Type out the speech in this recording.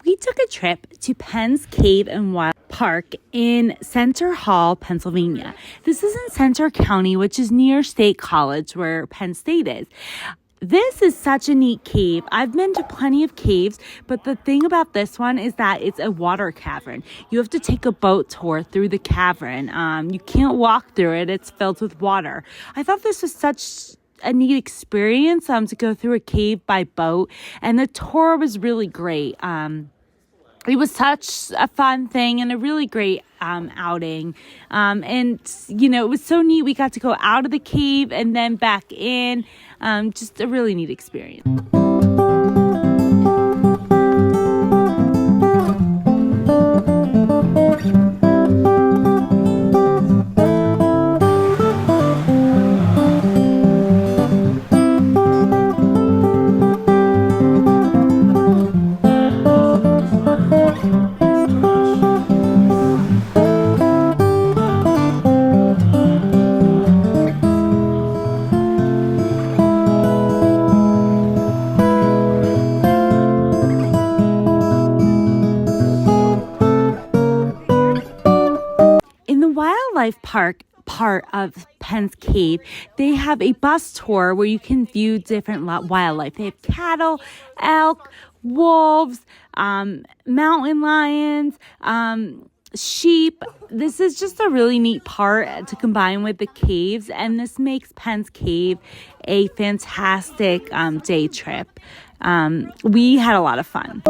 We took a trip to Penn's Cave and Wild Park in Center Hall, Pennsylvania. This is in Center County, which is near State College, where Penn State is. This is such a neat cave. I've been to plenty of caves, but the thing about this one is that it's a water cavern. You have to take a boat tour through the cavern. You can't walk through it. It's filled with water. I thought this was such a neat experience to go through a cave by boat, and the tour was really great. It was such a fun thing and a really great outing. And, it was so neat. We got to go out of the cave and then back in. Just a really neat experience. Wildlife park part of Penn's Cave, they have a bus tour where you can view different wildlife. They have cattle, elk, wolves, mountain lions, sheep. This is just a really neat part to combine with the caves, and this makes Penn's Cave a fantastic day trip. We had a lot of fun.